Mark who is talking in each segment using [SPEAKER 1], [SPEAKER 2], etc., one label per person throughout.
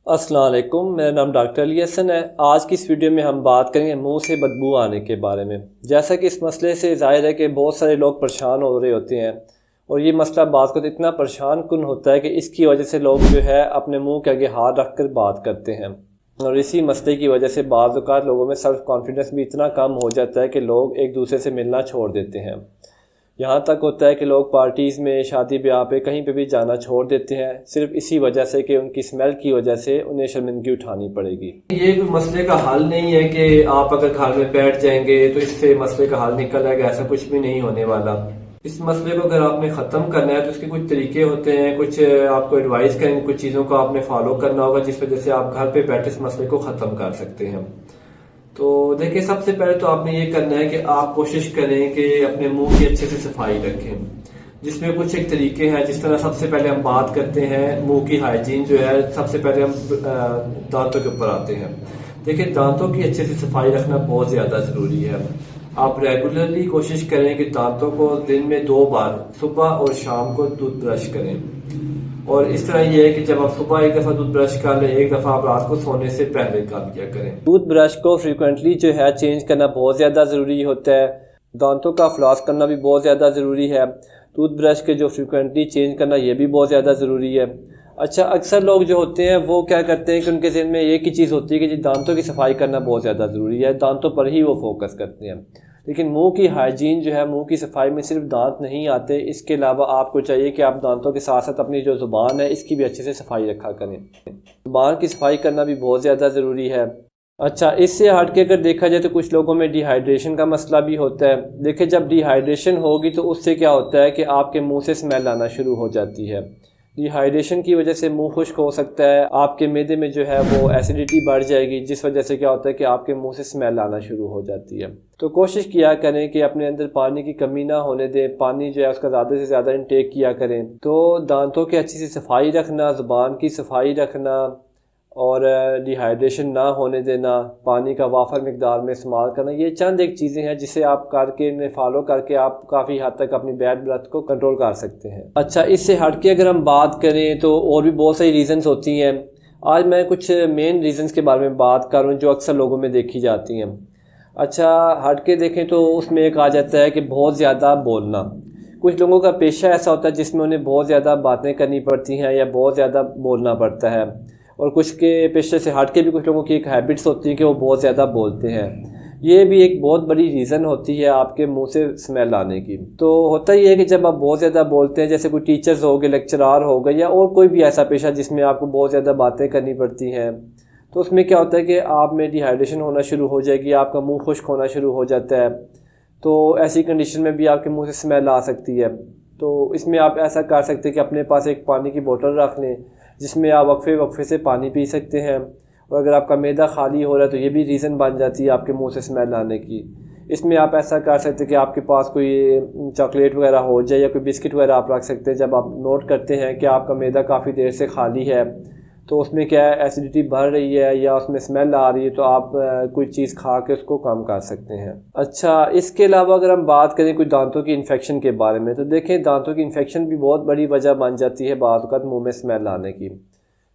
[SPEAKER 1] अस्सलाम वालेकुम, मेरा नाम डॉक्टर अली हसन है। आज की इस वीडियो में हम बात करेंगे मुंह से बदबू आने के बारे में। जैसा कि इस मसले से ज़ाहिर है कि बहुत सारे लोग परेशान हो रहे होते हैं और ये मसला बात को इतना परेशान कुन होता है कि इसकी वजह से लोग जो है अपने मुंह के आगे हाथ रख कर बात करते हैं और इसी मसले की वजह से बाज़ औक़ात लोगों में सेल्फ़ कॉन्फिडेंस भी इतना कम हो जाता है कि लोग एक दूसरे से मिलना छोड़ देते हैं। यहाँ तक होता है कि लोग पार्टीज़ में, शादी ब्याह पे, कहीं पे भी जाना छोड़ देते हैं सिर्फ इसी वजह से कि उनकी स्मेल की वजह से उन्हें शर्मिंदगी उठानी पड़ेगी। ये कोई मसले का हल नहीं है कि आप अगर घर में बैठ जाएंगे तो इससे मसले का हल निकल आएगा, ऐसा कुछ भी नहीं होने वाला। इस मसले को अगर आपने ख़त्म करना है तो उसके कुछ तरीके होते हैं, कुछ आपको एडवाइस करेंगे, कुछ चीज़ों को आपने फॉलो करना होगा जिस वजह से आप घर पे बैठे इस मसले को ख़त्म कर सकते हैं। तो देखिए, सबसे पहले तो आपने ये करना है कि आप कोशिश करें कि अपने मुंह की अच्छे से सफाई रखें, जिसमें कुछ एक तरीके हैं। जिस तरह सबसे पहले हम बात करते हैं मुंह की हाइजीन जो है, सबसे पहले हम दांतों के ऊपर आते हैं। देखिए, दांतों की अच्छे से सफाई रखना बहुत ज़्यादा ज़रूरी है। आप रेगुलरली कोशिश करें कि दांतों को दिन में 2 बार, सुबह और शाम को टूथ ब्रश करें। और इस तरह ये है कि जब आप सुबह एक दफ़ा टूथ ब्रश कर लें, एक दफ़ा आप रात को सोने से पहले कर लिया करें। टूथ ब्रश को फ्रिक्वेंटली जो है चेंज करना बहुत ज़्यादा ज़रूरी होता है। दांतों का फ्लॉस करना भी बहुत ज़्यादा ज़रूरी है। टूथ ब्रश के जो फ्रिक्वेंटली चेंज करना ये भी बहुत ज़्यादा ज़रूरी है। अच्छा, अक्सर लोग जो होते हैं वो क्या करते हैं कि उनके ज़हन में एक ही चीज़ होती है कि जी दांतों की सफाई करना बहुत ज़्यादा ज़रूरी है, दांतों पर ही वो फोकस करते हैं। लेकिन मुंह की हाइजीन जो है, मुंह की सफाई में सिर्फ दांत नहीं आते, इसके अलावा आपको चाहिए कि आप दांतों के साथ साथ अपनी जो ज़ुबान है इसकी भी अच्छे से सफाई रखा करें। ज़ुबान की सफाई करना भी बहुत ज़्यादा ज़रूरी है। अच्छा, इससे हट के अगर देखा जाए तो कुछ लोगों में डिहाइड्रेशन का मसला भी होता है। देखिए, जब डिहाइड्रेशन होगी तो उससे क्या होता है कि आपके मुंह से स्मेल आना शुरू हो जाती है। डिहाइड्रेशन की वजह से मुंह खुश्क हो सकता है, आपके मैदे में जो है वो एसिडिटी बढ़ जाएगी, जिस वजह से क्या होता है कि आपके मुंह से स्मेल आना शुरू हो जाती है। तो कोशिश किया करें कि अपने अंदर पानी की कमी ना होने दें, पानी जो है उसका ज़्यादा से ज़्यादा इंटेक किया करें। तो दांतों की अच्छी सी सफाई रखना, ज़ुबान की सफाई रखना और डिहाइड्रेशन ना होने देना, पानी का वाफर मिकदार में इस्तेमाल करना, ये चंद एक चीज़ें हैं जिसे आप करके, इन्हें फॉलो करके आप काफ़ी हद तक अपनी बैड ब्रेथ को कंट्रोल कर सकते हैं। अच्छा, इससे हट के अगर हम बात करें तो और भी बहुत सारी रीज़न्स होती हैं। आज मैं कुछ मेन रीज़न्स के बारे में बात कर रहा हूँ जो अक्सर लोगों में देखी जाती हैं। अच्छा, हट के देखें तो उसमें एक आ जाता है कि बहुत ज़्यादा बोलना। कुछ लोगों का पेशा ऐसा होता है जिसमें उन्हें बहुत ज़्यादा बातें करनी पड़ती हैं या बहुत ज़्यादा बोलना पड़ता है, और कुछ के पेशे से हट के भी कुछ लोगों की एक हैबिट्स होती है कि वो बहुत ज़्यादा बोलते हैं। ये भी एक बहुत बड़ी रीज़न होती है आपके मुंह से स्मेल आने की। तो होता ही है कि जब आप बहुत ज़्यादा बोलते हैं, जैसे कोई टीचर्स हो गए, लेक्चरार हो गए, या और कोई भी ऐसा पेशा जिसमें आपको बहुत ज़्यादा बातें करनी पड़ती हैं, तो उसमें क्या होता है कि आप में डिहाइड्रेशन होना शुरू हो जाएगी, आपका मुंह खुश्क होना शुरू हो जाता है। तो ऐसी कंडीशन में भी आपके मुंह से स्मेल आ सकती है। तो इसमें आप ऐसा कर सकते हैं कि अपने पास एक पानी की बोतल रख लें जिसमें आप वक्फे वक्फे से पानी पी सकते हैं। और अगर आपका मैदा खाली हो रहा है तो ये भी रीज़न बन जाती है आपके मुंह से स्मेल आने की। इसमें आप ऐसा कर सकते हैं कि आपके पास कोई चॉकलेट वगैरह हो जाए या कोई बिस्किट वगैरह आप रख सकते हैं। जब आप नोट करते हैं कि आपका मैदा काफ़ी देर से खाली है, तो उसमें क्या है, एसिडिटी बढ़ रही है या उसमें स्मेल आ रही है, तो आप कोई चीज़ खा के उसको कम कर सकते हैं। अच्छा, इसके अलावा अगर हम बात करें कोई दांतों की इन्फेक्शन के बारे में, तो देखें, दांतों की इन्फेक्शन भी बहुत बड़ी वजह बन जाती है बात वक़्त मुँह में स्मेल आने की।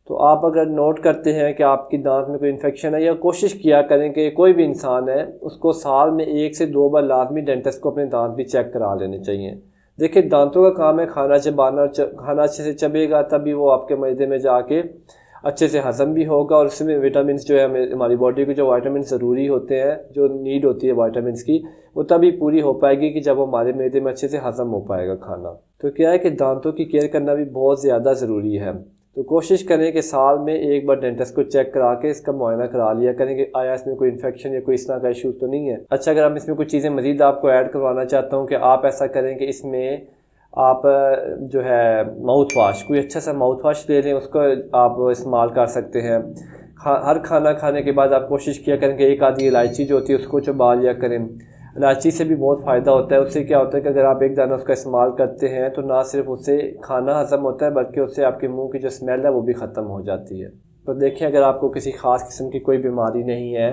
[SPEAKER 1] तो आप अगर नोट करते हैं कि आपकी दांत में कोई इन्फेक्शन है, या कोशिश किया करें कि कोई भी इंसान है उसको साल में 1 से 2 बार लाजमी डेंटिस्ट को अपने दांत भी चेक करा लेने चाहिए। देखिए, दांतों का काम है खाना चबाना, खाना अच्छे से चबेगा तभी वो आपके मैदे में जाके अच्छे से हज़म भी होगा, और उसमें विटामिन जो है, हमारी बॉडी को जो विटामिन ज़रूरी होते हैं, जो नीड होती है विटामिन की, वो तभी पूरी हो पाएगी कि जब वो हमारे मैदे में अच्छे से हज़म हो पाएगा खाना। तो क्या है कि दांतों की केयर करना भी बहुत ज़्यादा ज़रूरी है। तो कोशिश करें कि साल में 1 बार डेंटिस्ट को चेक करा के इसका मुआयना करा लिया करें कि आया इसमें कोई इन्फेक्शन या कोई इस तरह का इशू तो नहीं है। अच्छा, अगर हम इसमें कुछ चीज़ें मज़ीद आपको ऐड करवाना चाहता हूँ कि आप ऐसा करें कि इसमें आप जो है माउथ वाश, कोई अच्छा सा माउथ वाश ले लें, उसको आप इस्तेमाल कर सकते हैं। हर खाना खाने के बाद आप कोशिश किया करें कि एक आधी इलायची जो होती है उसको चबा लिया करें। इलायची से भी बहुत फ़ायदा होता है। उससे क्या होता है कि अगर आप एक दाना उसका इस्तेमाल करते हैं तो ना सिर्फ उससे खाना हज़म होता है, बल्कि उससे आपके मुंह की जो स्मेल है वो भी ख़त्म हो जाती है। तो देखिए, अगर आपको किसी ख़ास किस्म की कोई बीमारी नहीं है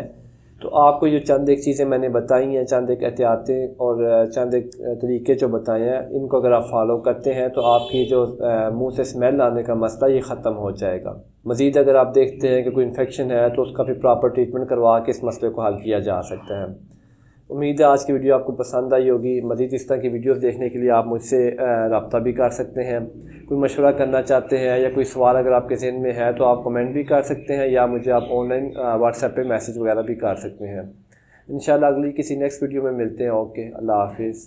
[SPEAKER 1] तो आपको जो चंद एक चीज़ें मैंने बताई हैं, चंद एक एहतियातें और चंद एक तरीके जो बताए हैं, इनको अगर आप फॉलो करते हैं तो आपकी जो मुंह से स्मेल आने का मसला ये ख़त्म हो जाएगा। मज़ीद अगर आप देखते हैं कि कोई इन्फेक्शन है तो उसका भी प्रॉपर ट्रीटमेंट करवा के इस मसले को हल किया जा सकता है। उम्मीद है आज की वीडियो आपको पसंद आई होगी। मज़ीद इस तरह की वीडियोस देखने के लिए आप मुझसे रब्ता भी कर सकते हैं। कोई मशवरा करना चाहते हैं या कोई सवाल अगर आपके ज़हन में है तो आप कमेंट भी कर सकते हैं या मुझे आप ऑनलाइन व्हाट्सएप पे मैसेज वगैरह भी कर सकते हैं। इंशाल्लाह अगली किसी नेक्स्ट वीडियो में मिलते हैं। ओके, अल्लाह हाफिज़।